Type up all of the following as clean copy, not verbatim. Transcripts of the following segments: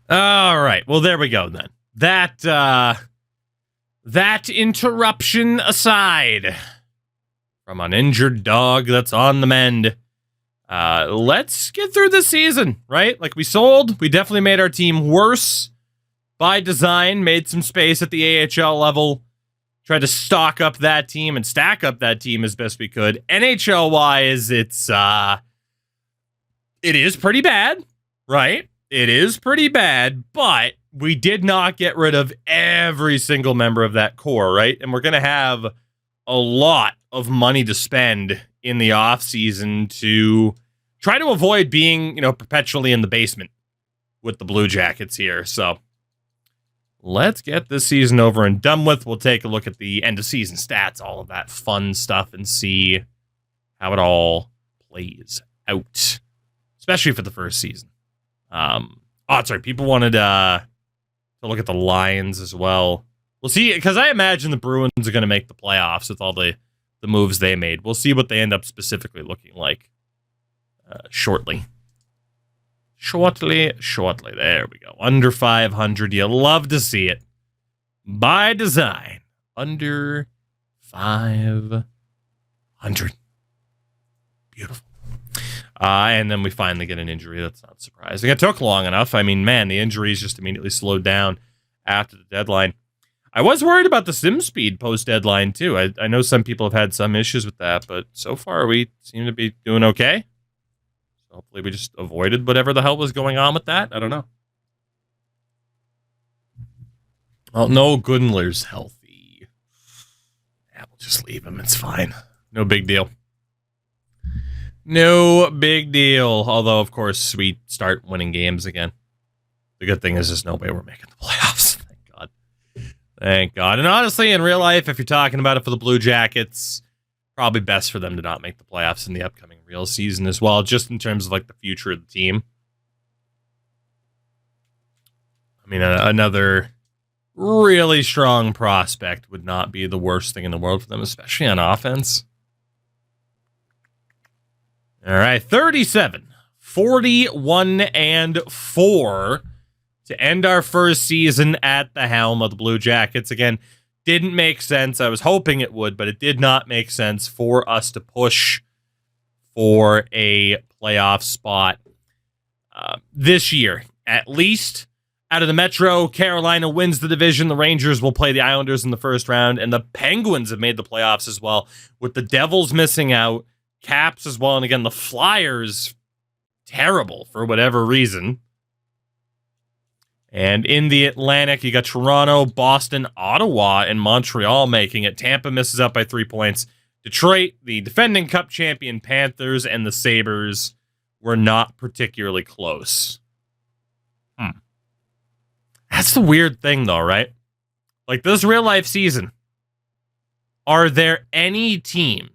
All right. Well, there we go then. That interruption aside, from an injured dog that's on the mend, let's get through this season, right? Like, we definitely made our team worse by design, made some space at the AHL level, tried to stock up that team and stack up that team as best we could. NHL-wise, it is pretty bad, right? It is pretty bad, but we did not get rid of every single member of that core, right? And we're going to have a lot of money to spend in the offseason to try to avoid being, perpetually in the basement with the Blue Jackets here. So let's get this season over and done with. We'll take a look at the end of season stats, all of that fun stuff, and see how it all plays out, especially for the first season. Sorry. People wanted to look at the Lions as well. We'll see, because I imagine the Bruins are going to make the playoffs with all the moves they made. We'll see what they end up specifically looking like shortly. Shortly. There we go. Under 500. You love to see it. By design. Under 500. Beautiful. And then we finally get an injury. That's not surprising. It took long enough. I mean, man, the injuries just immediately slowed down after the deadline. I was worried about the sim speed post-deadline, too. I know some people have had some issues with that, but so far we seem to be doing okay. So hopefully we just avoided whatever the hell was going on with that. I don't know. Well, no, Gunler's healthy. Yeah, we'll just leave him. It's fine. No big deal. No big deal. Although, of course, we start winning games again. The good thing is there's no way we're making the playoffs. Thank God. Thank God. And honestly, in real life, if you're talking about it for the Blue Jackets, probably best for them to not make the playoffs in the upcoming real season as well, just in terms of like the future of the team. I mean, another really strong prospect would not be the worst thing in the world for them, especially on offense. All right, 37, 41, and 4 to end our first season at the helm of the Blue Jackets. Again, didn't make sense. I was hoping it would, but it did not make sense for us to push for a playoff spot this year. At least out of the Metro, Carolina wins the division. The Rangers will play the Islanders in the first round, and the Penguins have made the playoffs as well, with the Devils missing out. Caps as well, and again, the Flyers, terrible for whatever reason. And in the Atlantic, you got Toronto, Boston, Ottawa, and Montreal making it. Tampa misses out by 3 points. Detroit, the defending Cup champion Panthers, and the Sabres were not particularly close. That's the weird thing, though, right? Like, this real-life season, are there any teams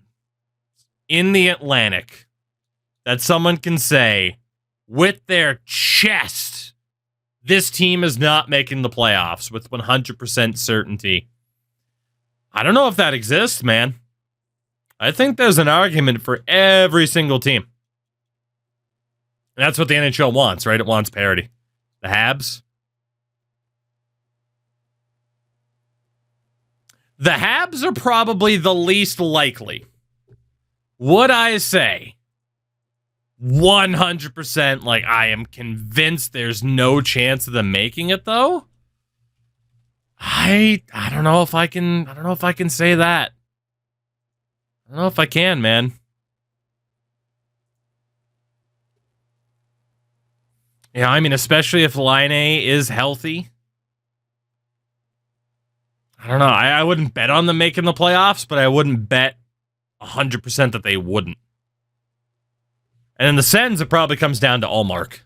in the Atlantic that someone can say with their chest, this team is not making the playoffs with 100% certainty? I don't know if that exists, man. I think there's an argument for every single team. And that's what the NHL wants, right? It wants parity. The Habs. The Habs are probably the least likely. Would I say 100% like I am convinced there's no chance of them making it, though? I don't know if I can say that. I don't know if I can, man. Yeah, I mean, especially if Line A is healthy. I don't know. I wouldn't bet on them making the playoffs, but I wouldn't bet 100% that they wouldn't. And in the Sens, it probably comes down to Allmark.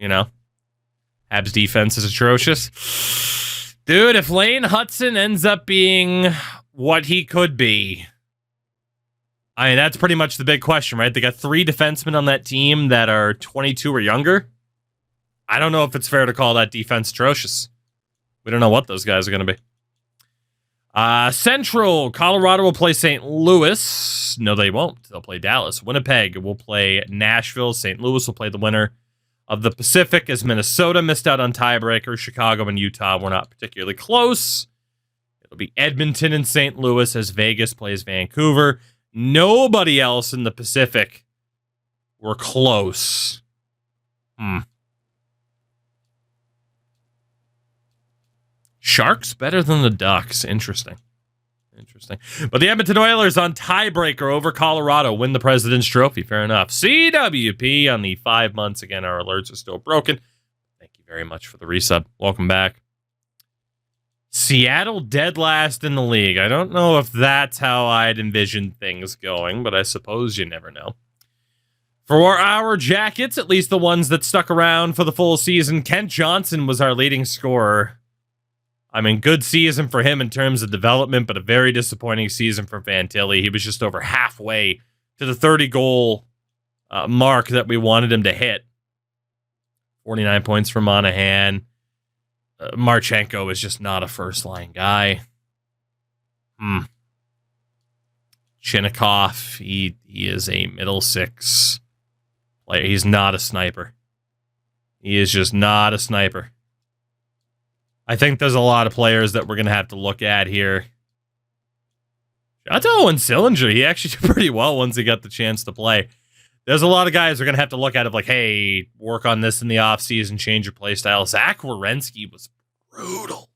Habs defense is atrocious. Dude, if Lane Hudson ends up being what he could be, I mean, that's pretty much the big question, right? They got 3 defensemen on that team that are 22 or younger. I don't know if it's fair to call that defense atrocious. We don't know what those guys are going to be. Central, Colorado will play St. Louis. No, they won't. They'll play Dallas. Winnipeg will play Nashville. St. Louis will play the winner Of the Pacific, as Minnesota missed out on tiebreakers, Chicago and Utah were not particularly close. It'll be Edmonton and St. Louis as Vegas plays Vancouver. Nobody else in the Pacific were close. Sharks better than the Ducks. Interesting. But the Edmonton Oilers on tiebreaker over Colorado win the President's Trophy. Fair enough. CWP on the 5 months. Again, our alerts are still broken. Thank you very much for the resub. Welcome back. Seattle dead last in the league. I don't know if that's how I'd envisioned things going, but I suppose you never know. For our Jackets, at least the ones that stuck around for the full season, Kent Johnson was our leading scorer. I mean, good season for him in terms of development, but a very disappointing season for Fantilli. He was just over halfway to the 30-goal mark that we wanted him to hit. 49 points for Monahan. Marchenko is just not a first-line guy. Chinnikov, he is a middle six player. He's not a sniper. He is just not a sniper. I think there's a lot of players that we're going to have to look at here. Shout out to Owen Sillinger. He actually did pretty well once he got the chance to play. There's a lot of guys we're going to have to look at of like, hey, work on this in the offseason, change your play style. Zach Werenski was brutal.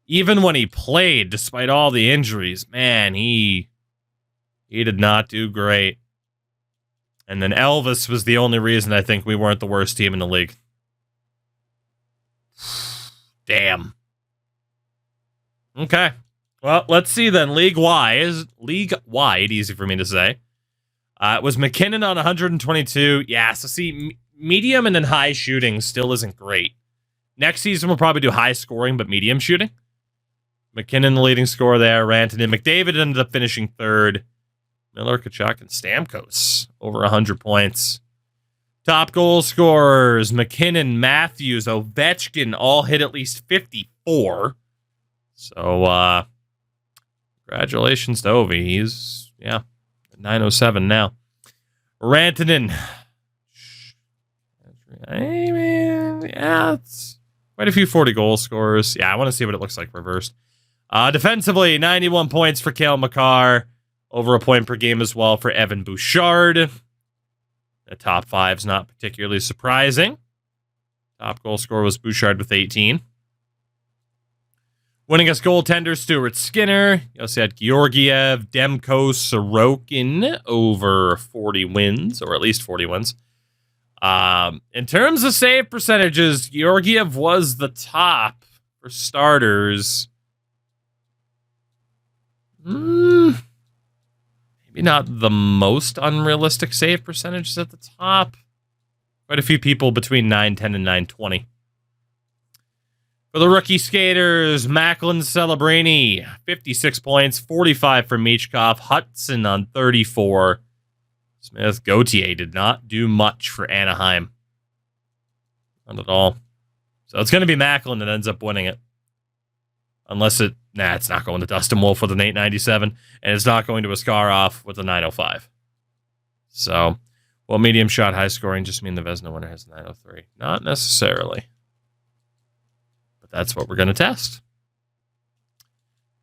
Even when he played, despite all the injuries, man, he did not do great. And then Elvis was the only reason I think we weren't the worst team in the league. Damn. Okay. Well, let's see then. League-wide, easy for me to say. It was McKinnon on 122. Yeah, so see, medium and then high shooting still isn't great. Next season, we'll probably do high scoring, but medium shooting. McKinnon, the leading scorer there. Rantanen. McDavid ended up finishing third. Miller, Kachuk, and Stamkos over 100 points. Top goal scorers, McKinnon, Matthews, Ovechkin, all hit at least 54. So, congratulations to Ovi. He's, at 907 now. Rantanen. It's quite a few 40 goal scorers. Yeah, I want to see what it looks like reversed. Defensively, 91 points for Cale Makar. Over a point per game as well for Evan Bouchard. The top five's not particularly surprising. Top goal scorer was Bouchard with 18. Winning us goaltender, Stuart Skinner. You also had Georgiev, Demko, Sorokin over 40 wins, or at least 40 wins. In terms of save percentages, Georgiev was the top for starters. Maybe not the most unrealistic save percentages at the top. Quite a few people between 910 and 920. For the rookie skaters, Macklin Celebrini, 56 points, 45 for Michkov, Hudson on 34. Smith Gauthier did not do much for Anaheim. Not at all. So it's going to be Macklin that ends up winning it. Unless it's not going to Dustin Wolf with an 897, and it's not going to Askarov with a 905. So, well, medium shot, high scoring just mean the Vezina winner has a 903. Not necessarily. But that's what we're going to test.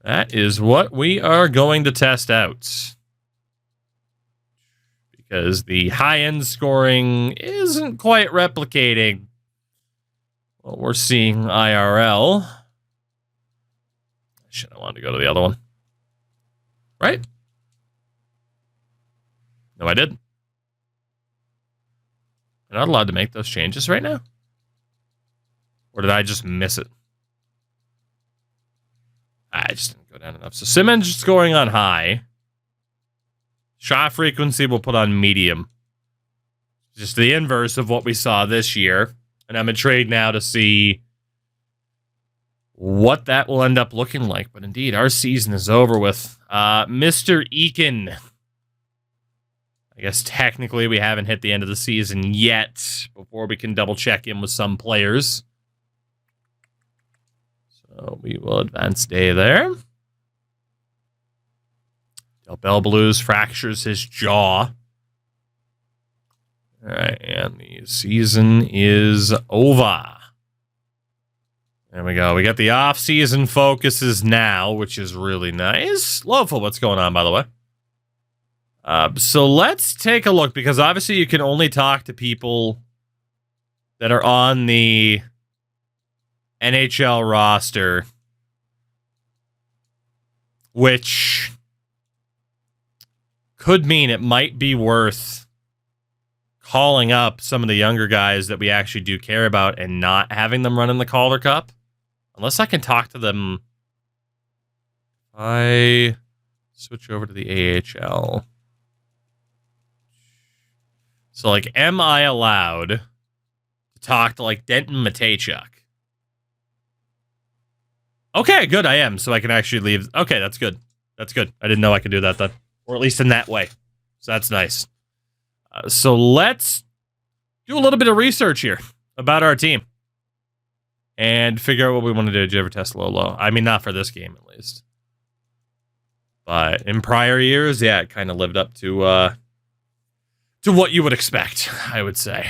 That is what we are going to test out. Because the high-end scoring isn't quite replicating what we're seeing IRL. Shit, I wanted to go to the other one. Right? No, I didn't. I'm not allowed to make those changes right now? Or did I just miss it? I just didn't go down enough. So Simmons scoring on high. Shot frequency we'll put on medium. Just the inverse of what we saw this year. And I'm in trade now to see what that will end up looking like. But indeed, our season is over with. Mr. Eakin. I guess technically we haven't hit the end of the season yet before we can double check in with some players. So we will advance day there. Del Bell Blues fractures his jaw. All right, and the season is over. There we go. We got the off-season focuses now, which is really nice. Loveful, what's going on, by the way? So let's take a look, because obviously you can only talk to people that are on the NHL roster, which could mean it might be worth calling up some of the younger guys that we actually do care about and not having them run in the Calder Cup. Unless I can talk to them. I switch over to the AHL. So, like, am I allowed to talk to, like, Denton Matejchuk? Okay, good, I am. So I can actually leave. Okay, that's good. That's good. I didn't know I could do that then. Or at least in that way. So that's nice. So let's do a little bit of research here about our team. And figure out what we want to do. Did you ever test low? I mean, not for this game, at least. But in prior years, yeah, it kind of lived up to what you would expect, I would say.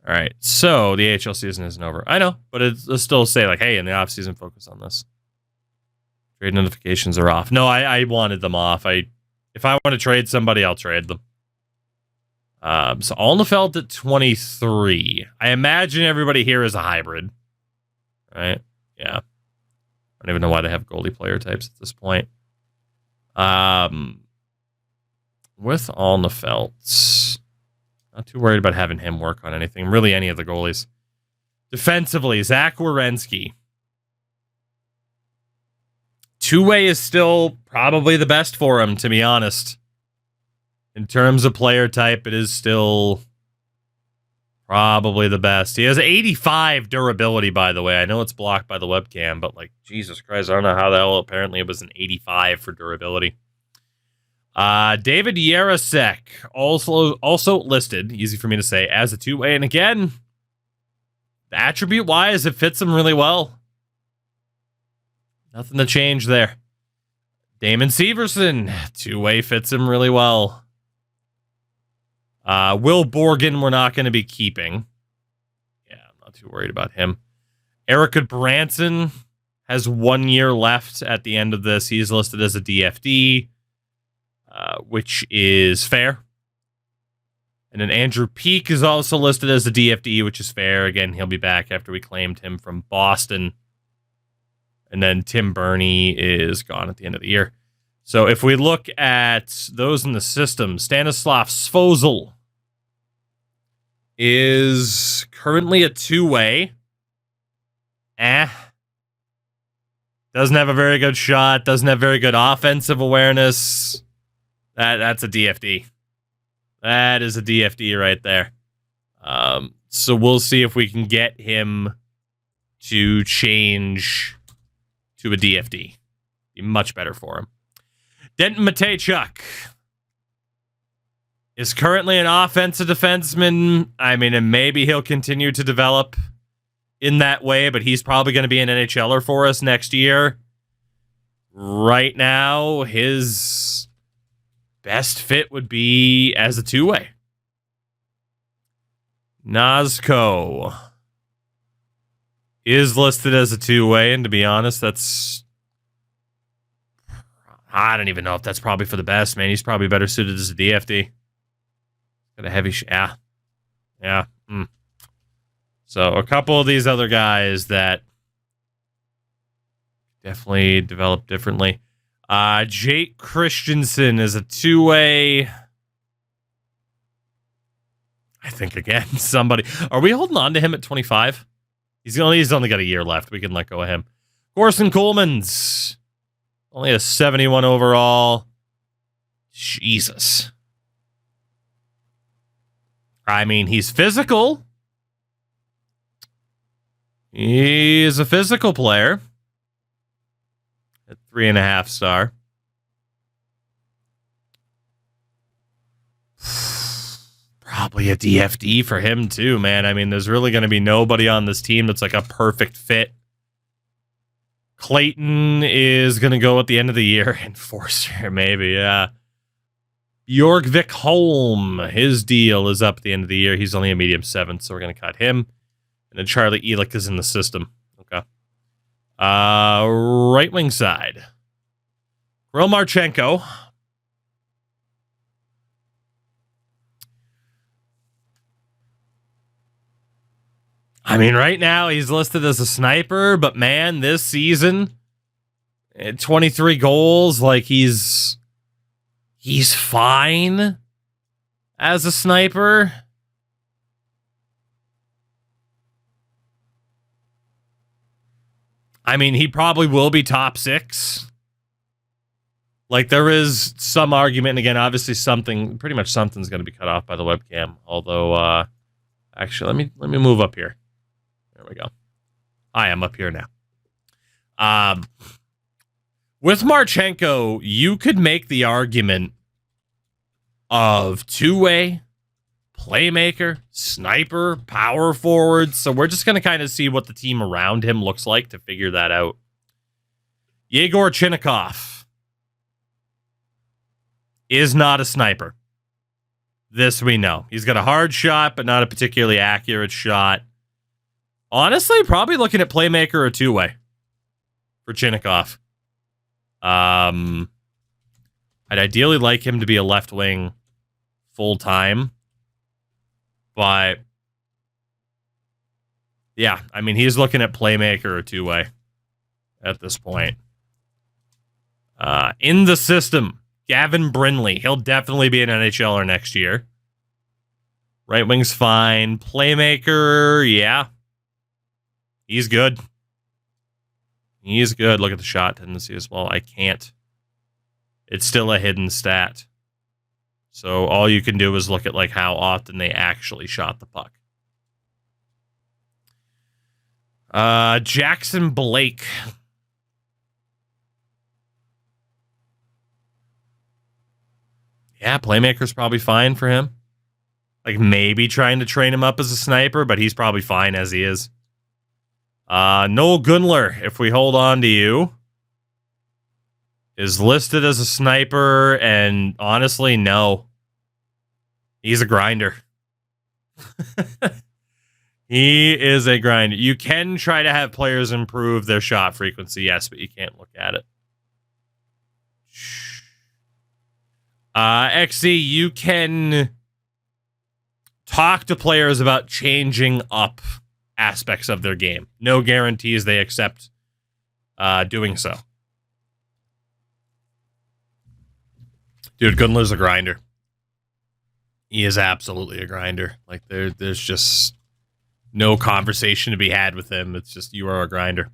All right, so the AHL season isn't over. I know, but it'll still say, like, hey, in the offseason, focus on this. Trade notifications are off. No, I wanted them off. If I want to trade somebody, I'll trade them. So Alnefeld at 23. I imagine everybody here is a hybrid. Right? Yeah. I don't even know why they have goalie player types at this point. With Alnefeld, not too worried about having him work on anything. Really, any of the goalies. Defensively, Zach Werenski. Two-way is still probably the best for him, to be honest. In terms of player type, it is still probably the best. He has 85 durability, by the way. I know it's blocked by the webcam, but, like, Jesus Christ, I don't know how the hell apparently it was an 85 for durability. David Yarosek, also listed, easy for me to say, as a two-way. And again, attribute-wise, it fits him really well. Nothing to change there. Damon Severson, two-way, fits him really well. Will Borgen, we're not going to be keeping. Yeah, I'm not too worried about him. Erica Branson has 1 year left at the end of this. He's listed as a DFD, which is fair. And then Andrew Peak is also listed as a DFD, which is fair. Again, he'll be back after we claimed him from Boston. And then Tim Burney is gone at the end of the year. So if we look at those in the system, Stanislav Svozil is currently a two-way. Doesn't have a very good shot. Doesn't have very good offensive awareness. That's a DFD. That is a DFD right there. So we'll see if we can get him to change to a DFD. Be much better for him. Denton Matejchuk is currently an offensive defenseman. I mean, and maybe he'll continue to develop in that way, but he's probably going to be an NHLer for us next year. Right now, his best fit would be as a two-way. Nazco is listed as a two-way, and to be honest, I don't even know if that's probably for the best, man. He's probably better suited as a DFD. Got a heavy Yeah. So a couple of these other guys that definitely develop differently. Jake Christensen is a two-way. I think, again, somebody... Are we holding on to him at 25? He's only got a year left. We can let go of him. Corson Coleman's only a 71 overall. Jesus. I mean, he's physical. He's a physical player. At 3.5 star. Probably a DFD for him too, man. I mean, there's really going to be nobody on this team that's like a perfect fit. Clayton is going to go at the end of the year. Enforcer, maybe, yeah. Bjorgvik Holm, his deal is up at the end of the year. He's only a medium 7th, so we're going to cut him. And then Charlie Elick is in the system. Okay. Right wing side. Kirill Marchenko. I mean, right now he's listed as a sniper, but man, this season, 23 goals, like he's fine as a sniper. I mean, he probably will be top 6. Like, there is some argument, and again, obviously pretty much something's going to be cut off by the webcam. Although, actually, let me move up here. There we go. I am up here now. With Marchenko, you could make the argument of two-way, playmaker, sniper, power forward. So we're just going to kind of see what the team around him looks like to figure that out. Yegor Chinnikov is not a sniper. This we know. He's got a hard shot, but not a particularly accurate shot. Honestly, probably looking at playmaker or two-way for Chinnikov. I'd ideally like him to be a left wing full-time. But, yeah, I mean, he's looking at playmaker or two-way at this point. In the system, Gavin Brindley. He'll definitely be an NHLer next year. Right wing's fine. Playmaker, yeah. He's good. He's good. Look at the shot tendency as well. I can't. It's still a hidden stat. So all you can do is look at like how often they actually shot the puck. Jackson Blake. Yeah, playmaker's probably fine for him. Like maybe trying to train him up as a sniper, but he's probably fine as he is. Noel Gunler, if we hold on to you, is listed as a sniper, and honestly, no. He's a grinder. He is a grinder. You can try to have players improve their shot frequency, yes, but you can't look at it. XC, you can talk to players about changing up aspects of their game. No guarantees they accept doing so. Dude, Gunler's a grinder. He is absolutely a grinder. Like, there's just no conversation to be had with him. It's just, you are a grinder.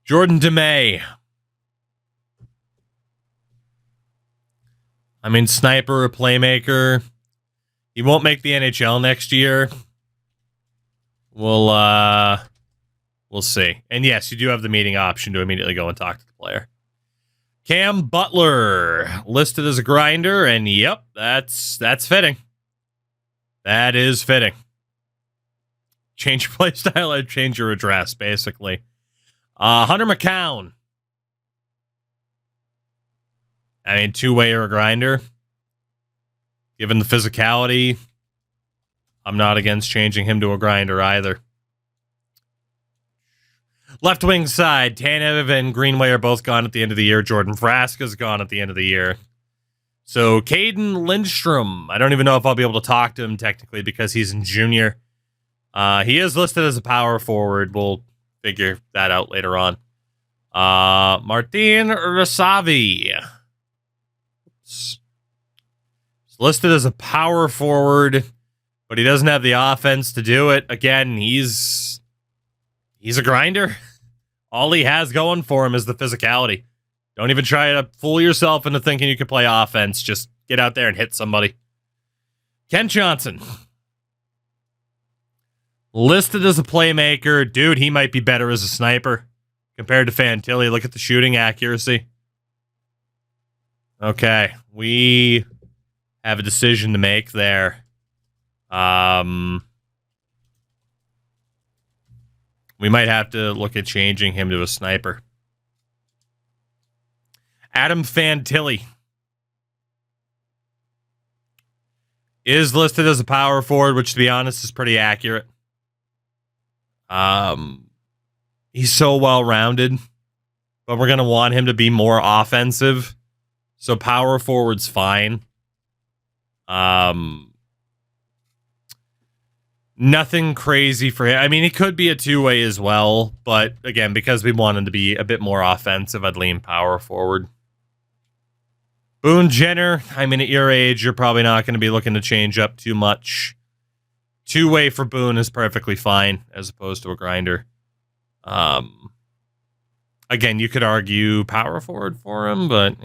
Jordan DeMay. I mean, sniper or playmaker. He won't make the NHL next year. We'll see. And yes, you do have the meeting option to immediately go and talk to the player. Cam Butler, listed as a grinder, and yep, that's fitting. That is fitting. Change your play style or change your address, basically. Hunter McCown. I mean, two-way or a grinder. Given the physicality, I'm not against changing him to a grinder either. Left wing side, Tanev and Greenway are both gone at the end of the year. Jordan Vraska's gone at the end of the year. So Caden Lindstrom, I don't even know if I'll be able to talk to him technically because he's in junior. He is listed as a power forward. We'll figure that out later on. Martin Rasavi. He's listed as a power forward, but he doesn't have the offense to do it. Again, he's a grinder. All he has going for him is the physicality. Don't even try to fool yourself into thinking you can play offense. Just get out there and hit somebody. Kent Johnson. Listed as a playmaker. Dude, he might be better as a sniper compared to Fantilli. Look at the shooting accuracy. Okay, we have a decision to make there. We might have to look at changing him to a sniper. Adam Fantilli. Is listed as a power forward, which to be honest is pretty accurate. He's so well-rounded, but we're going to want him to be more offensive. So power forward's fine. Nothing crazy for him. I mean, he could be a two-way as well, but again, because we want him to be a bit more offensive, I'd lean power forward. Boone Jenner, I mean, at your age, you're probably not going to be looking to change up too much. Two-way for Boone is perfectly fine, as opposed to a grinder. Again, you could argue power forward for him, but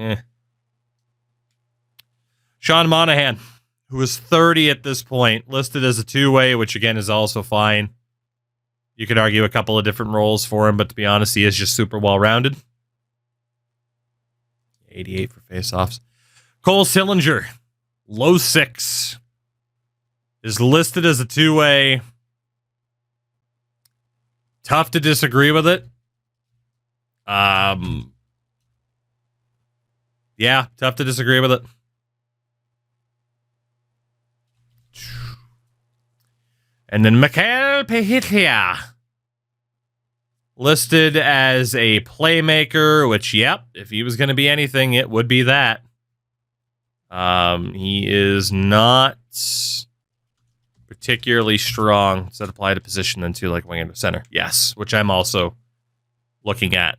Sean Monahan, who is 30 at this point, listed as a two-way, which again is also fine. You could argue a couple of different roles for him, but to be honest, he is just super well-rounded. 88 for faceoffs. Cole Sillinger, low 6, is listed as a two-way. Tough to disagree with it. Yeah, tough to disagree with it. And then Mikael Pehitlia, listed as a playmaker, which, yep, if he was going to be anything, it would be that. He is not particularly strong. Does that apply to position then too, like wing and center? Yes, which I'm also looking at.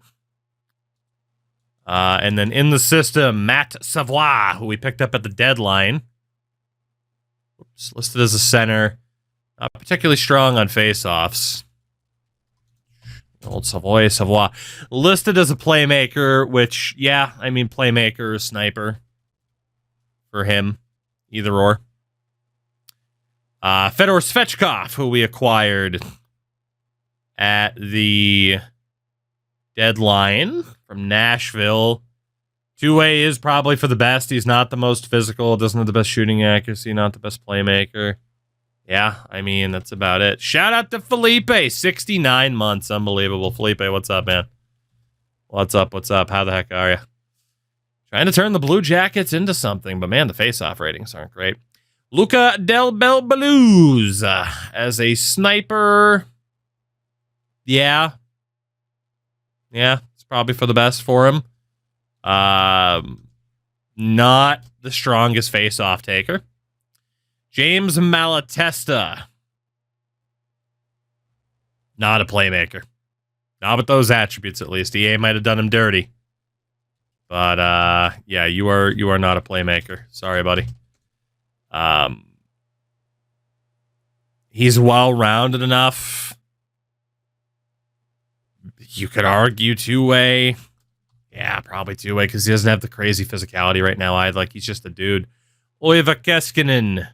And then in the system, Matt Savoie, who we picked up at the deadline. Oops, listed as a center. Not particularly strong on faceoffs. Old Savoie. Listed as a playmaker, which, yeah, I mean, playmaker or sniper for him. Either or. Fedor Svechkov, who we acquired at the deadline from Nashville. Two-way is probably for the best. He's not the most physical, doesn't have the best shooting accuracy, not the best playmaker. Yeah, I mean, that's about it. Shout out to Felipe, 69 months. Unbelievable. Felipe, what's up, man? What's up? How the heck are you? Trying to turn the Blue Jackets into something, but man, the face-off ratings aren't great. Luca Del Belbaluz as a sniper. Yeah. Yeah, it's probably for the best for him. Not the strongest face-off taker. James Malatesta. Not a playmaker. Not with those attributes, at least. EA might have done him dirty. But, yeah, you are not a playmaker. Sorry, buddy. He's well-rounded enough. You could argue two-way. Yeah, probably two-way, because he doesn't have the crazy physicality right now. He's just a dude. Oiva Keskinen.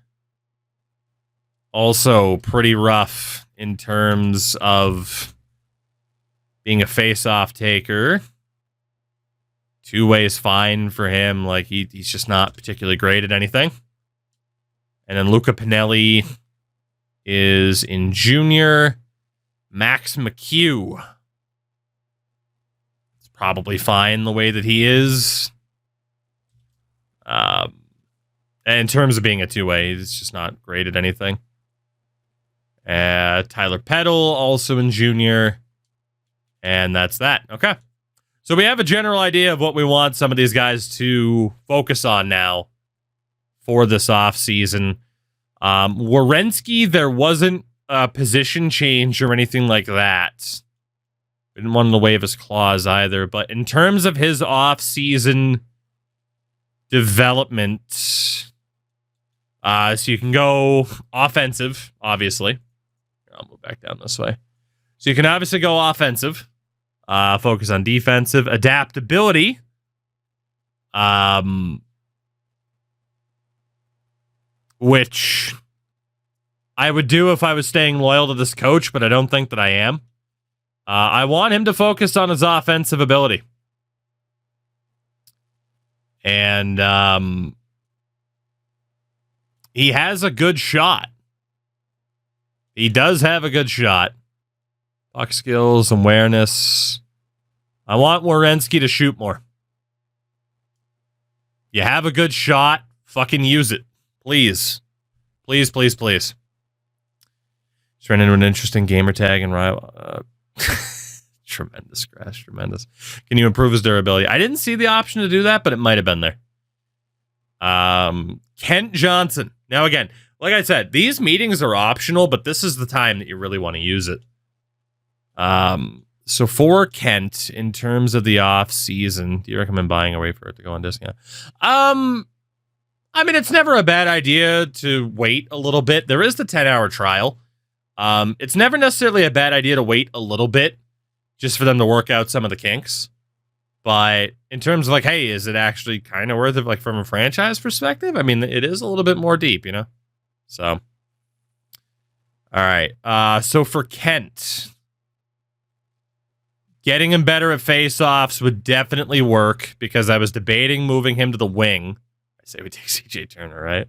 Also pretty rough in terms of being a face-off taker. Two-way is fine for him. Like, he's just not particularly great at anything. And then Luca Pinelli is in junior. Max McHugh. It's probably fine the way that he is. And in terms of being a two-way, he's just not great at anything. Tyler Peddle, also in junior. And that's that. Okay. So we have a general idea of what we want some of these guys to focus on now for this offseason. Werenski, there wasn't a position change or anything like that. Didn't want him to waive his clause either. But in terms of his offseason development, so you can go offensive, obviously. I'll move back down this way. So you can obviously go offensive. Focus on defensive. Adaptability. Which I would do if I was staying loyal to this coach, but I don't think that I am. I want him to focus on his offensive ability. And he has a good shot. He does have a good shot. Puck skills, awareness. I want Werenski to shoot more. You have a good shot. Fucking use it. Please. Please, please, please. Just ran into an interesting gamer tag and rival. Tremendous, Crash. Tremendous. Can you improve his durability? I didn't see the option to do that, but it might have been there. Kent Johnson. Now, again, like I said, these meetings are optional, but this is the time that you really want to use it. So for Kent, in terms of the off season, do you recommend buying away for it to go on discount? I mean, it's never a bad idea to wait a little bit. There is the 10-hour trial. It's never necessarily a bad idea to wait a little bit just for them to work out some of the kinks. But in terms of like, hey, is it actually kind of worth it, like from a franchise perspective? I mean, it is a little bit more deep, you know? So, all right. So for Kent, getting him better at face-offs would definitely work because I was debating moving him to the wing. I say we take CJ Turner, right?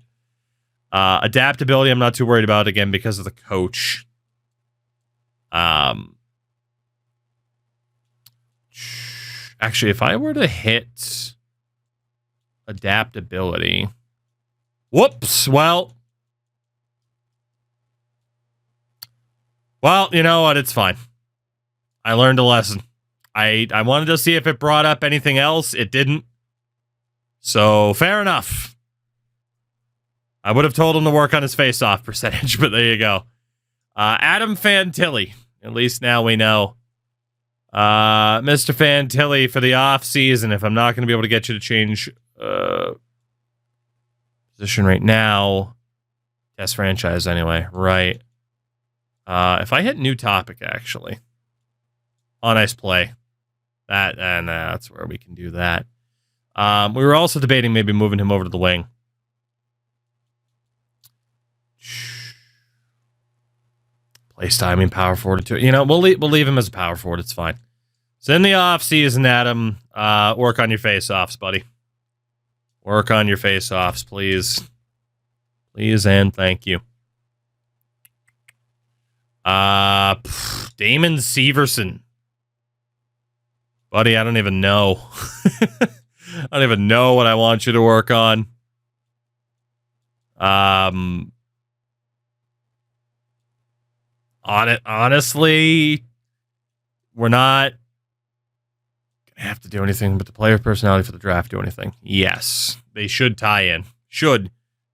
Adaptability, I'm not too worried about, again, because of the coach. Actually, if I were to hit adaptability... Whoops, well, you know what? It's fine. I learned a lesson. I wanted to see if it brought up anything else. It didn't. So, fair enough. I would have told him to work on his face-off percentage, but there you go. Adam Fantilli. At least now we know. Mr. Fantilli, for the off-season, if I'm not going to be able to get you to change position right now, test franchise anyway, right. If I hit new topic, actually, on ice play, that's where we can do that. We were also debating maybe moving him over to the wing. Place timing, power forward. You know, we'll leave him as a power forward. It's fine. So in the off season, Adam, work on your face-offs, buddy. Work on your face-offs, please. Please and thank you. Damon Severson. Buddy, I don't even know. I don't even know what I want you to work on. Honestly, we're not gonna have to do anything, but the player personality for the draft do anything. Yes, they should tie in. Should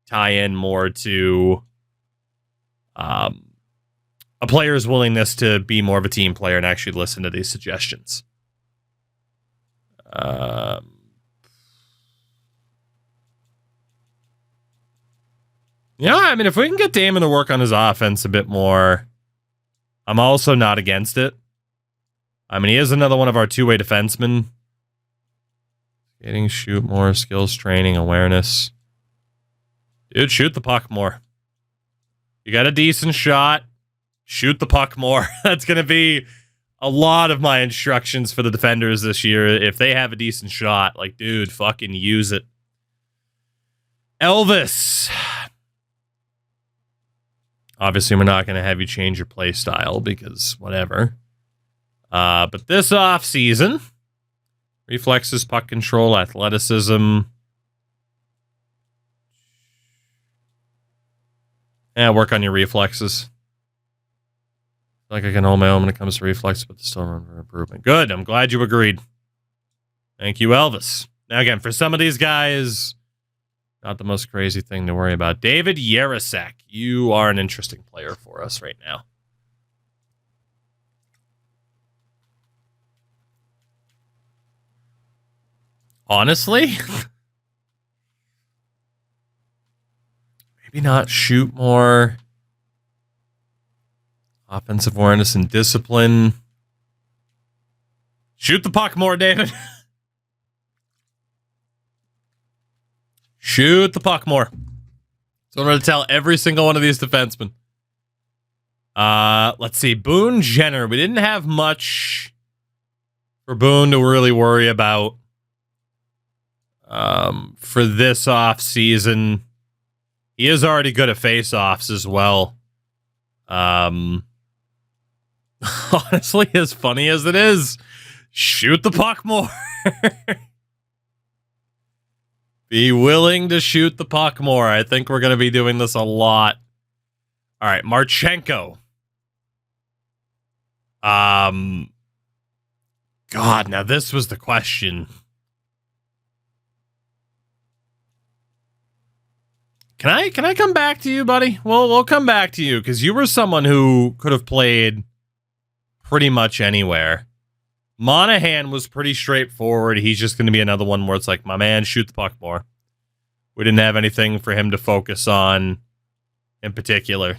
tie in more to a player's willingness to be more of a team player and actually listen to these suggestions. Yeah, I mean, if we can get Damon to work on his offense a bit more, I'm also not against it. I mean, he is another one of our two-way defensemen. Getting shoot more, skills training, awareness. Dude, shoot the puck more. You got a decent shot. Shoot the puck more. That's going to be a lot of my instructions for the defenders this year. If they have a decent shot, like, dude, fucking use it. Elvis. Obviously, we're not going to have you change your play style because whatever. But this off season, reflexes, puck control, athleticism. Yeah, work on your reflexes. Like I can hold my own when it comes to reflex, but there's still room for improvement. Good. I'm glad you agreed. Thank you, Elvis. Now, again, for some of these guys, not the most crazy thing to worry about. David Yarasek, you are an interesting player for us right now. Honestly, maybe not shoot more. Offensive awareness and discipline. Shoot the puck more, David. Shoot the puck more. So I'm going to tell every single one of these defensemen. Let's see. Boone Jenner. We didn't have much for Boone to really worry about for this off season. He is already good at face-offs as well. Honestly, as funny as it is, shoot the puck more. Be willing to shoot the puck more. I think we're going to be doing this a lot. All right, Marchenko. God, now this was the question. Can I come back to you, buddy? Well, we'll come back to you because you were someone who could have played pretty much anywhere. Monahan was pretty straightforward. He's just going to be another one where it's like, my man, shoot the puck more. We didn't have anything for him to focus on in particular.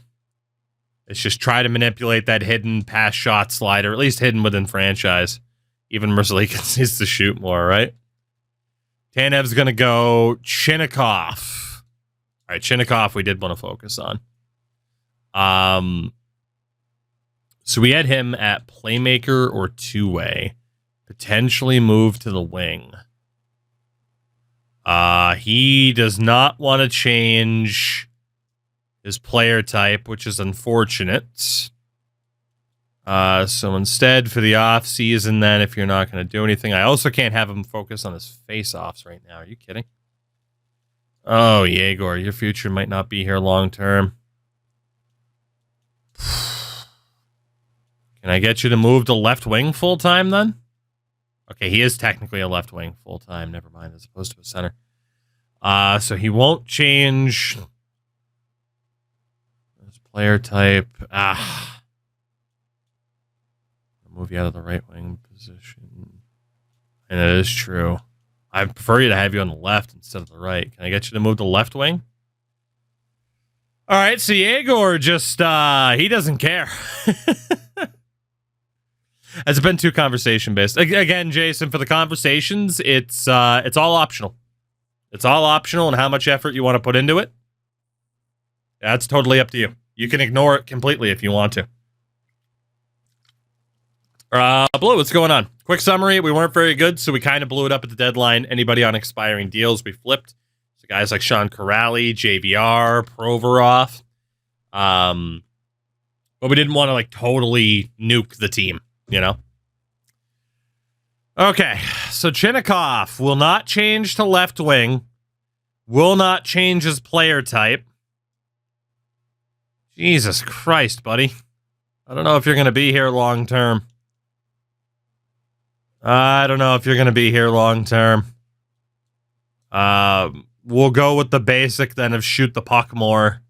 It's just try to manipulate that hidden pass shot slider, at least hidden within franchise. Even Merzlikins needs to shoot more, right? Tanev's going to go Chinnikov. All right, Chinnikov we did want to focus on. So we had him at playmaker or two-way. Potentially move to the wing. He does not want to change his player type, which is unfortunate. So instead, for the off-season, then, if you're not going to do anything, I also can't have him focus on his face-offs right now. Are you kidding? Oh, Yegor, your future might not be here long-term. Can I get you to move to left wing full-time, then? Okay, he is technically a left wing full-time. Never mind, as opposed to a center. So he won't change his player type. I'll move you out of the right wing position. And it is true. I prefer you to have you on the left instead of the right. Can I get you to move to left wing? All right, so Yegor just, he doesn't care. It's been too conversation-based. Again, Jason, for the conversations, it's all optional. It's all optional and how much effort you want to put into it. That's totally up to you. You can ignore it completely if you want to. Blue, what's going on? Quick summary. We weren't very good, so we kind of blew it up at the deadline. Anybody on expiring deals, we flipped. So guys like Sean Corrali, JVR, Provorov. But we didn't want to, like, totally nuke the team, you know? Okay, so Chinnikov will not change to left wing. Will not change his player type. Jesus Christ, buddy. I don't know if you're going to be here long term. I don't know if you're going to be here long term. We'll go with the basic then of shoot the puck more.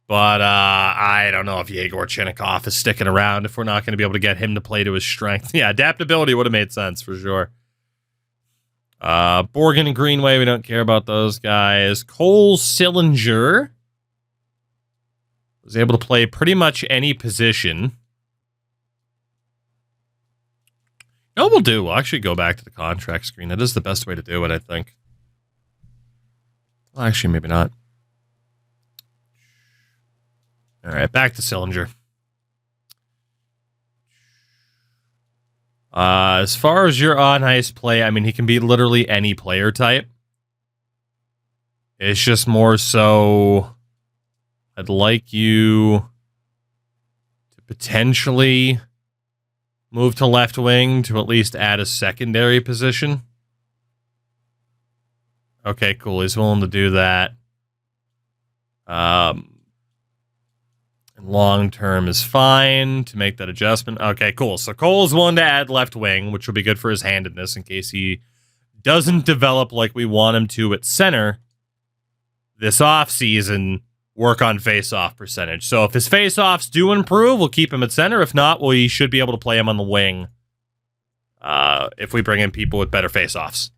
But I don't know if Yegor Chinnikov is sticking around if we're not going to be able to get him to play to his strength. Yeah, adaptability would have made sense for sure. Borgen and Greenway, we don't care about those guys. Cole Sillinger was able to play pretty much any position. No, we'll do. We'll actually go back to the contract screen. That is the best way to do it, I think. Well, actually, maybe not. All right, back to Sillinger. As far as your on-ice play, I mean, he can be literally any player type. It's just more so I'd like you to potentially move to left wing to at least add a secondary position. Okay, cool. He's willing to do that. And long term is fine to make that adjustment. Okay, cool. So Cole's willing to add left wing, which will be good for his handedness in case he doesn't develop like we want him to at center this offseason. Work on face-off percentage. So if his face-offs do improve, we'll keep him at center. If not, we should be able to play him on the wing if we bring in people with better face-offs.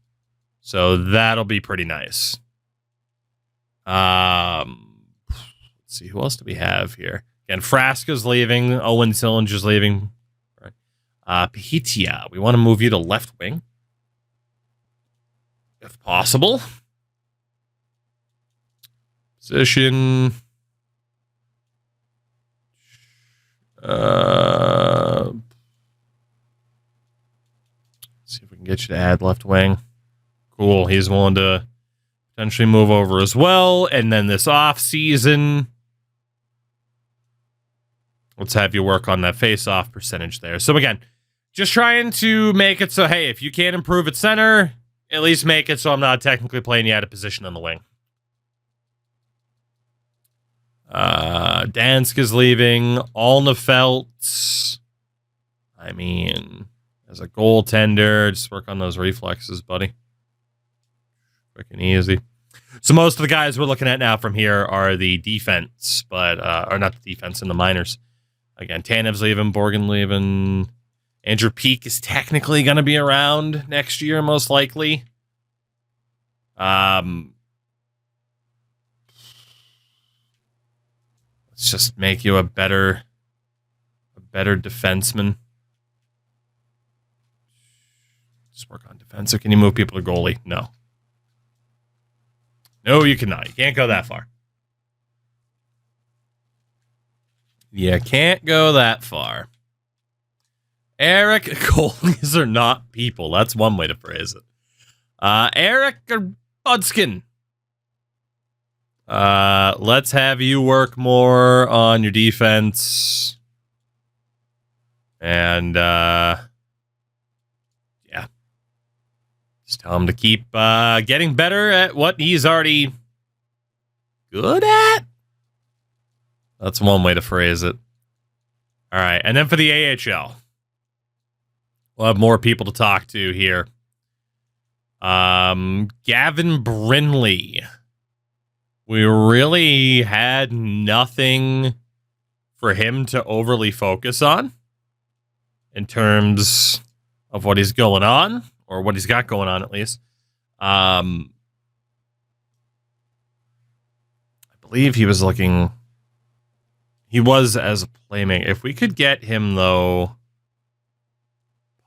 So that'll be pretty nice. Let's see, who else do we have here? Again, Frasca's leaving. Owen Sillinger's leaving. Pahitia, we want to move you to left wing. If possible. Position. Let's see if we can get you to add left wing. Cool. He's willing to potentially move over as well. And then this off season, let's have you work on that face-off percentage there. So again, just trying to make it so, hey, if you can't improve at center, At least make it so I'm not technically playing you out of position on the wing. Dansk is leaving. Alnefelt. I mean, as a goaltender, just work on those reflexes, buddy. Freaking easy. So most of the guys we're looking at now from here are the defense, but or not the defense in the minors. Again, Tanev's leaving, Borgen leaving. Andrew Peak is technically going to be around next year, most likely. Let's just make you a better defenseman. Just work on defense. Or can you move people to goalie? No. No, you cannot. You can't go that far. You can't go that far. Eric, goalies are not people. That's one way to phrase it. Eric Budskin. Let's have you work more on your defense. And, yeah. Just tell him to keep getting better at what he's already good at. That's one way to phrase it. All right. And then for the AHL, we'll have more people to talk to here. Gavin Brinley. We really had nothing for him to overly focus on in terms of what he's going on, or what he's got going on at least. I believe he was looking... He was as a playmaker. If we could get him, though...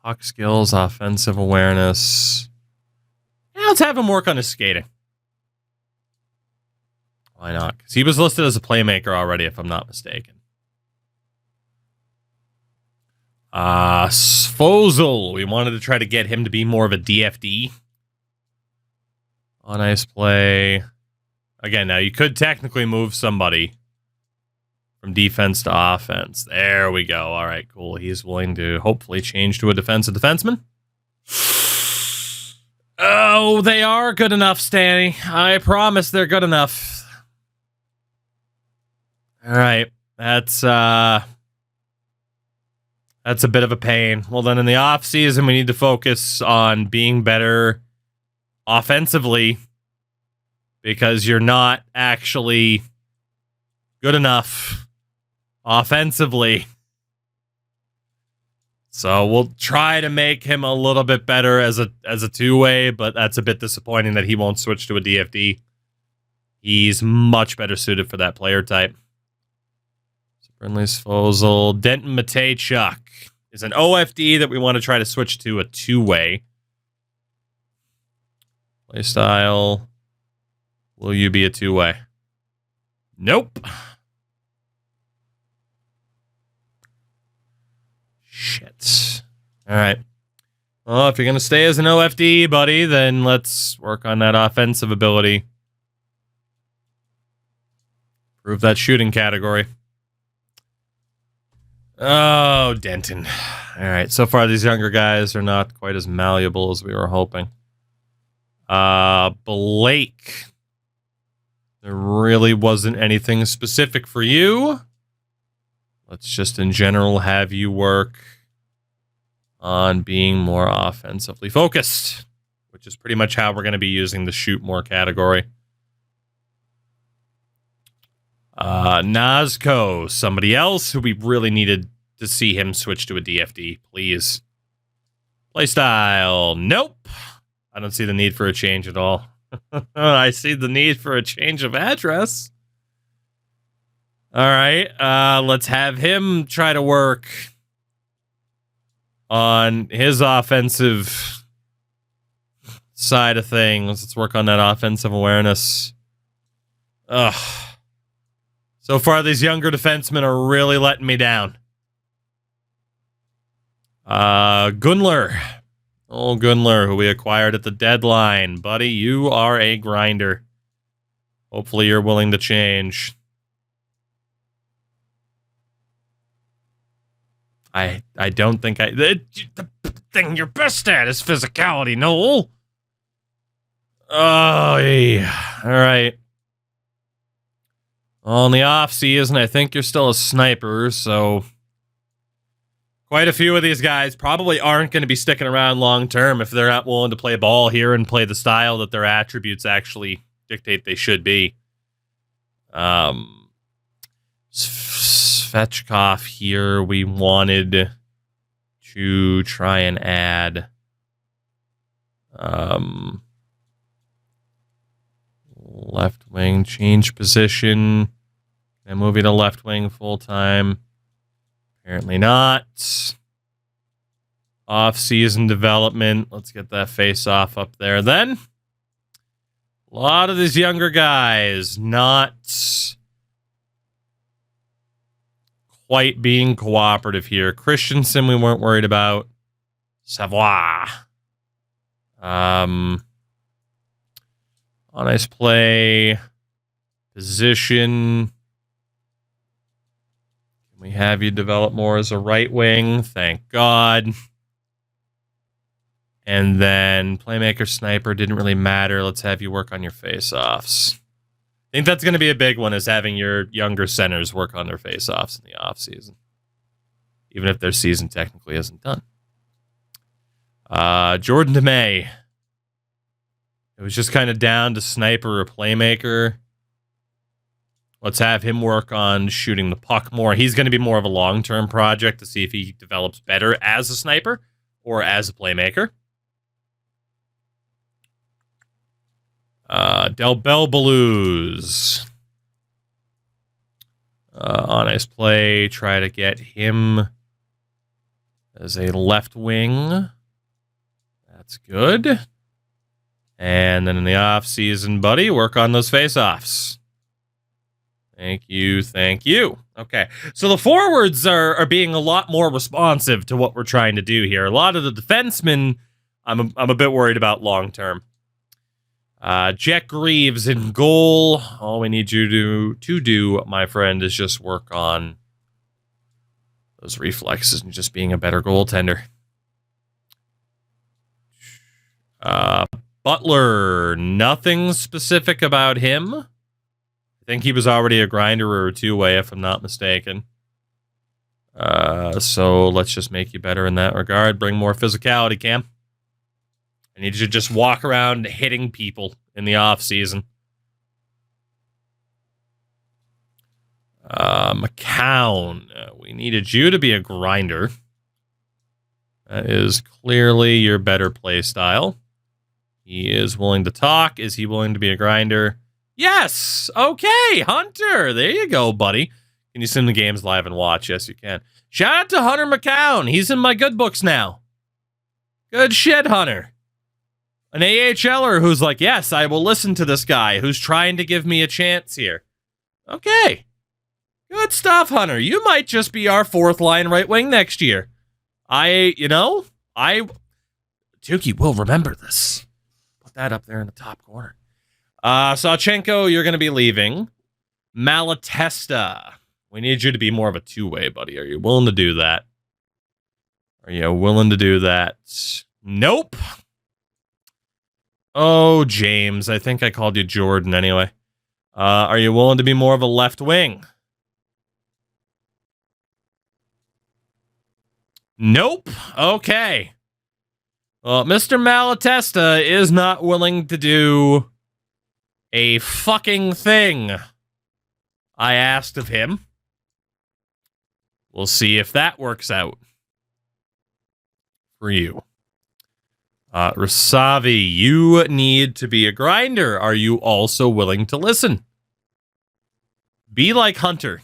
Puck skills, offensive awareness... Yeah, let's have him work on his skating. Why not? Because he was listed as a playmaker already, if I'm not mistaken. Svozil. We wanted to try to get him to be more of a DFD. On ice play. Again, now you could technically move somebody from defense to offense. There we go. All right, cool. He's willing to hopefully change to a defensive defenseman. Oh, they are good enough, Stanny. I promise they're good enough. All right. That's a bit of a pain. Well, then in the off season, we need to focus on being better offensively because you're not actually good enough offensively. So we'll try to make him a little bit better as a two-way, but that's a bit disappointing that he won't switch to a DFD. He's much better suited for that player type. Brinley Svozil. Denton Matejchuk is an OFD that we want to try to switch to a two-way. Play style. Will you be a two-way? Nope. Shit. All right. Well, if you're going to stay as an OFD, buddy, then let's work on that offensive ability. Prove that shooting category. Oh, Denton. All right. So far, these younger guys are not quite as malleable as we were hoping. Blake. There really wasn't anything specific for you. Let's just, in general, have you work on being more offensively focused, which is pretty much how we're going to be using the shoot more category. Nazco, somebody else who we really needed to see him switch to a DFD, please. Playstyle, nope. I don't see the need for a change at all. I see the need for a change of address. All right, let's have him try to work on his offensive side of things. Let's work on that offensive awareness. Ugh. So far, these younger defensemen are really letting me down. Gunler. Oh, Gunler, who we acquired at the deadline. Buddy, you are a grinder. Hopefully, you're willing to change. I don't think the thing you're best at is physicality, Noel. Oh, yeah. All right. Well, in the off season, I think you're still a sniper, so quite a few of these guys probably aren't going to be sticking around long term if they're not willing to play ball here and play the style that their attributes actually dictate they should be. Svechkov here, we wanted to try and add left wing, change position, and moving to left wing full time. Apparently not. Off-season development. Let's get that face-off up there then. A lot of these younger guys not quite being cooperative here. Christensen we weren't worried about. Savoie. On ice play. Position. Can we have you develop more as a right wing? Thank God. And then playmaker, sniper didn't really matter. Let's have you work on your face-offs. I think that's going to be a big one, is having your younger centers work on their face-offs in the offseason. Even if their season technically isn't done. Jordan DeMay. It was just kind of down to sniper or playmaker. Let's have him work on shooting the puck more. He's going to be more of a long-term project to see if he develops better as a sniper or as a playmaker. Del Belbaluz. On ice play, try to get him as a left wing. That's good. And then in the off season, buddy, work on those face-offs. Thank you, thank you. Okay, so the forwards are being a lot more responsive to what we're trying to do here. A lot of the defensemen, I'm a bit worried about long term. Jack Greaves in goal. All we need you to do, my friend, is just work on those reflexes and just being a better goaltender. Butler, nothing specific about him. I think he was already a grinder or a two-way, if I'm not mistaken. So let's just make you better in that regard. Bring more physicality, Cam. I need you to just walk around hitting people in the off-season. McCown, we needed you to be a grinder. That is clearly your better play style. He is willing to talk. Is he willing to be a grinder? Yes! Okay, Hunter. There you go, buddy. Can you send the games live and watch? Yes, you can. Shout out to Hunter McCown. He's in my good books now. Good shit, Hunter. An AHLer who's like, yes, I will listen to this guy who's trying to give me a chance here. Okay. Good stuff, Hunter. You might just be our fourth line right wing next year. Tukey will remember this. Put that up there in the top corner. Sawchenko, you're going to be leaving. Malatesta. We need you to be more of a two-way, buddy. Are you willing to do that? Are you willing to do that? Nope. Oh, James. I think I called you Jordan anyway. Are you willing to be more of a left wing? Nope. Okay. Well, Mr. Malatesta is not willing to do a fucking thing I asked of him. We'll see if that works out for you. Rasavi, you need to be a grinder. Are you also willing to listen? Be like Hunter.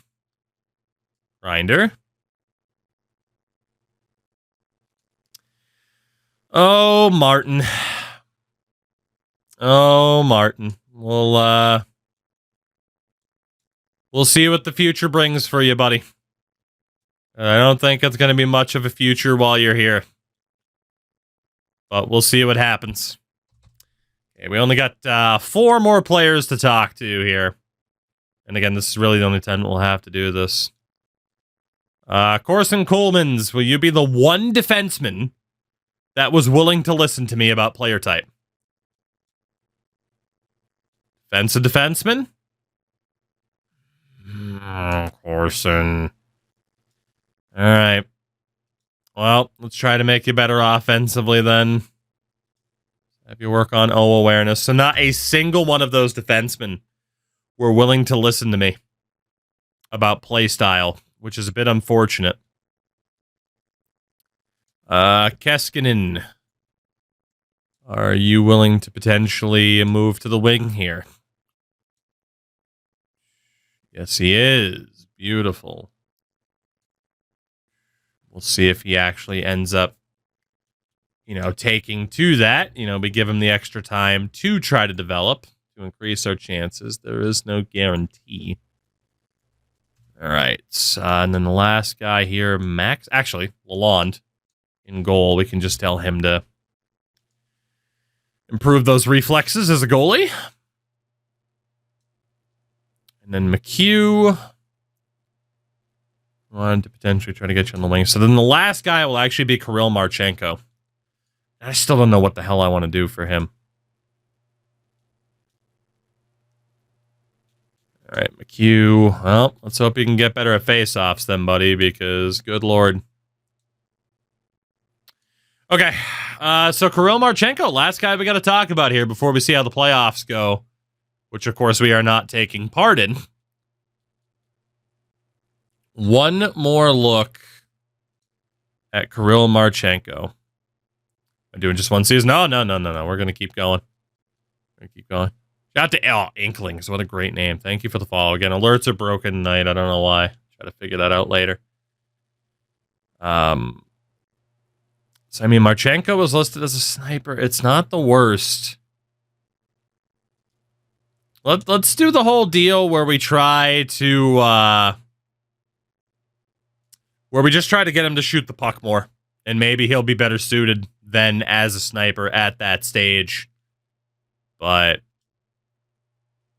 Grinder. Oh, Martin. Oh, Martin. We'll see what the future brings for you, buddy. I don't think it's going to be much of a future while you're here. But we'll see what happens. Okay, we only got 4 more players to talk to here. And again, this is really the only time we'll have to do this. Corson Colemans, will you be the one defenseman that was willing to listen to me about player type? Defensive defenseman? Corson. All right. Well, let's try to make you better offensively then. Have you work on O awareness. So not a single one of those defensemen were willing to listen to me about play style, which is a bit unfortunate. Keskinen. Are you willing to potentially move to the wing here? Yes, he is. Beautiful. We'll see if he actually ends up, taking to that. We give him the extra time to try to develop, to increase our chances. There is no guarantee. All right. And then the last guy here, Max. Actually, Lalonde in goal. We can just tell him to improve those reflexes as a goalie. And then McHugh. Wanted to potentially try to get you on the wing. So then the last guy will actually be Kirill Marchenko. I still don't know what the hell I want to do for him. All right, McHugh. Well, let's hope you can get better at face-offs then, buddy, because good lord. Okay, so Kirill Marchenko, last guy we got to talk about here before we see how the playoffs go, which, of course, we are not taking part in. One more look at Kirill Marchenko. I'm doing just one season. No. We're going to keep going. Shout out to Inklings. What a great name. Thank you for the follow. Again, alerts are broken tonight. I don't know why. Try to figure that out later. So, Marchenko was listed as a sniper. It's not the worst. Let's do the whole deal where we try to... where we just try to get him to shoot the puck more. And maybe he'll be better suited than as a sniper at that stage. But,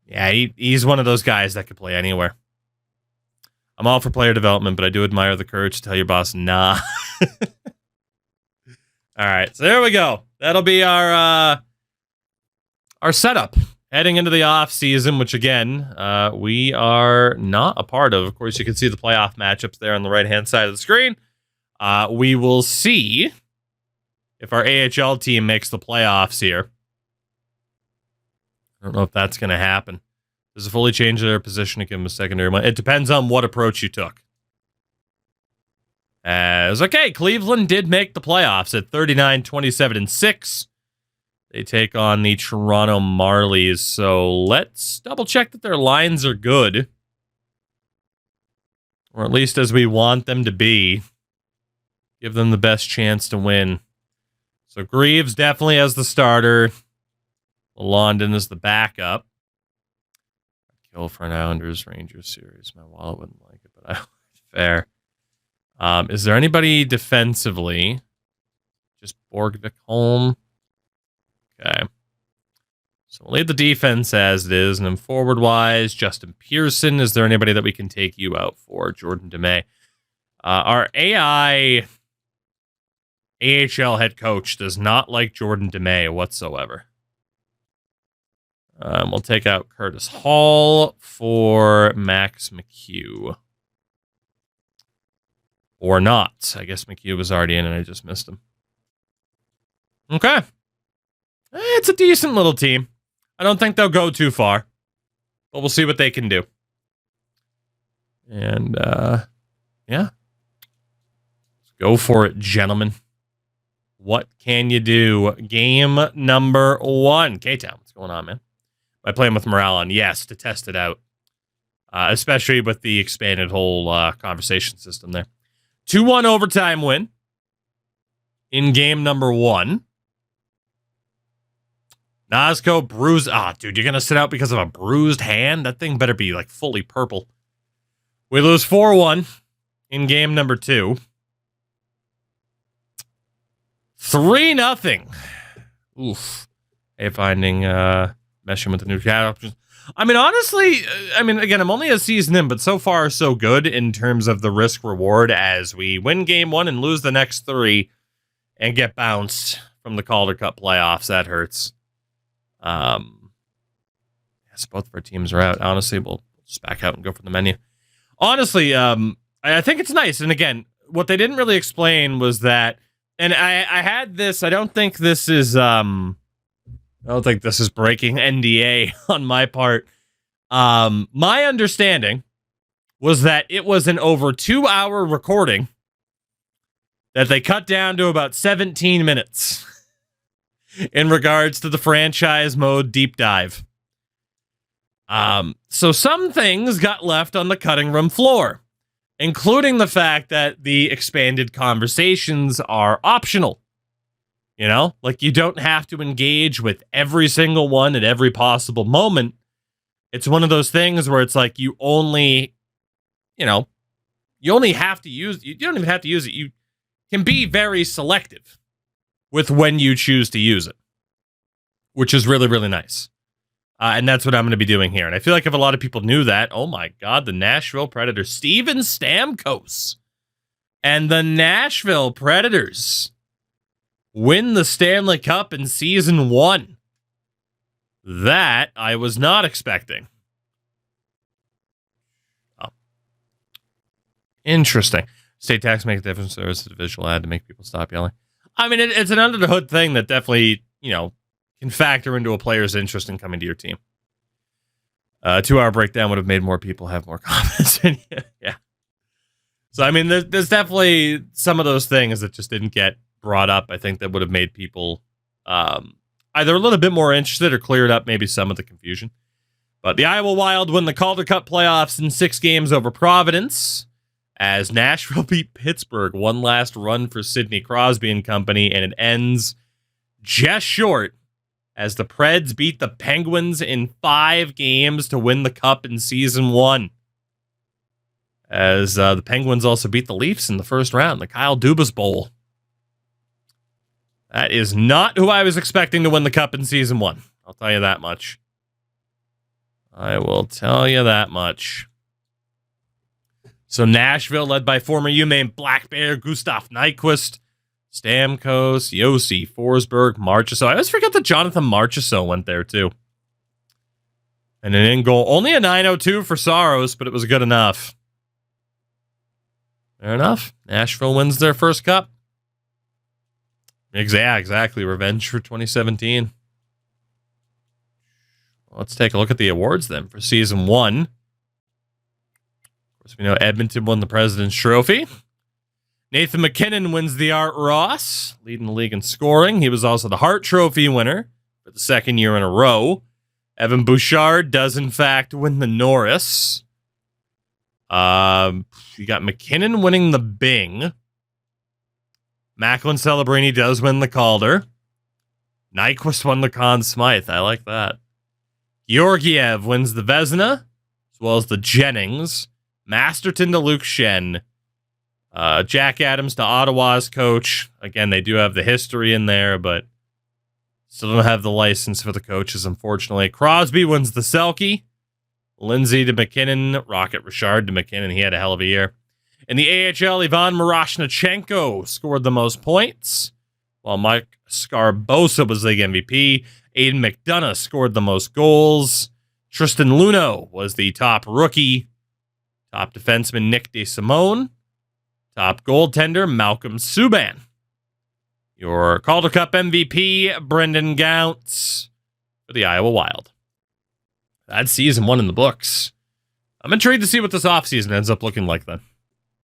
yeah, he's one of those guys that could play anywhere. I'm all for player development, but I do admire the courage to tell your boss, nah. All right, so there we go. That'll be our setup heading into the off season, which again, we are not a part of. Of course, you can see the playoff matchups there on the right-hand side of the screen. We will see if our AHL team makes the playoffs here. I don't know if that's going to happen. Does it fully change their position to give them a secondary one? It depends on what approach you took. Okay, Cleveland did make the playoffs at 39-27-6. They take on the Toronto Marlies, so let's double-check that their lines are good. Or at least as we want them to be. Give them the best chance to win. So Greaves definitely as the starter. London is the backup. Kill for an Islanders Rangers series. My wallet wouldn't like it, but fair. Is there anybody defensively? Just Borgvik Holm. Okay. So we'll leave the defense as it is. And then forward-wise, Justin Pearson. Is there anybody that we can take you out for? Jordan DeMay. Our AHL head coach does not like Jordan DeMay whatsoever. We'll take out Curtis Hall for Max McHugh. Or not. I guess McHugh was already in and I just missed him. Okay. It's a decent little team. I don't think they'll go too far. But we'll see what they can do. And, yeah. Let's go for it, gentlemen. What can you do? Game number 1. K-Town, what's going on, man? Am I playing with morale on? Yes, to test it out. Especially with the expanded whole conversation system there. 2-1 overtime win in game number 1. Nazco bruised. Dude, you're going to sit out because of a bruised hand? That thing better be, like, fully purple. We lose 4-1 in game number 2. 3-0. Oof. Hey, finding, meshing with the new chat options. I mean, honestly, again, I'm only a season in, but so far, so good in terms of the risk-reward as we win game 1 and lose the next 3 and get bounced from the Calder Cup playoffs. That hurts. guess both of our teams are out. Honestly, we'll just back out and go for the menu. Honestly, I think it's nice. And again, what they didn't really explain was that, and I had this, I don't think this is breaking NDA on my part. My understanding was that it was an over 2-hour recording that they cut down to about 17 minutes in regards to the franchise mode deep dive. So some things got left on the cutting room floor, including the fact that the expanded conversations are optional. You know, like you don't have to engage with every single one at every possible moment. It's one of those things where it's like you only have to use, you don't even have to use it. You can be very selective with when you choose to use it, which is really, really nice. And that's what I'm going to be doing here. And I feel like if a lot of people knew that, oh my God, the Nashville Predators, Steven Stamkos and the Nashville Predators win the Stanley Cup in season 1. That I was not expecting. Oh. Interesting. State tax make a difference. There is a visual ad to make people stop yelling. I mean, it's an under the hood thing that definitely, can factor into a player's interest in coming to your team. 2-hour breakdown would have made more people have more confidence in you. Yeah. So, I mean, there's definitely some of those things that just didn't get brought up. I think that would have made people either a little bit more interested or cleared up maybe some of the confusion. But the Iowa Wild win the Calder Cup playoffs in 6 games over Providence as Nashville beat Pittsburgh. One last run for Sidney Crosby and company, and it ends just short as the Preds beat the Penguins in 5 games to win the Cup in season 1. As the Penguins also beat the Leafs in the first round, the Kyle Dubas Bowl. That is not who I was expecting to win the Cup in season 1. I'll tell you that much. I will tell you that much. So Nashville, led by former UMaine Black Bear Gustav Nyquist, Stamkos, Yossi, Forsberg, Marchessault. I always forget that Jonathan Marchessault went there too. And an in goal. Only a 902 for Saros, but it was good enough. Fair enough. Nashville wins their first cup. Exactly. Revenge for 2017. Let's take a look at the awards then for season 1. Of course, we know Edmonton won the President's Trophy. Nathan McKinnon wins the Art Ross, leading the league in scoring. He was also the Hart Trophy winner for the second year in a row. Evan Bouchard does, in fact, win the Norris. You got McKinnon winning the Bing. Macklin Celebrini does win the Calder. Nyquist won the Conn Smythe. I like that. Georgiev wins the Vezina, as well as the Jennings. Masterton to Luke Shen. Jack Adams to Ottawa's coach. Again, they do have the history in there, but still don't have the license for the coaches, unfortunately. Crosby wins the Selke. Lindsay to McKinnon. Rocket Richard to McKinnon. He had a hell of a year. In the AHL, Ivan Miroshnichenko scored the most points, while Mike Scarbosa was the MVP. Aiden McDonough scored the most goals. Tristan Luneau was the top rookie. Top defenseman, Nick DeSimone. Top goaltender, Malcolm Subban. Your Calder Cup MVP, Brendan Gaunce for the Iowa Wild. That's season 1 in the books. I'm intrigued to see what this offseason ends up looking like then.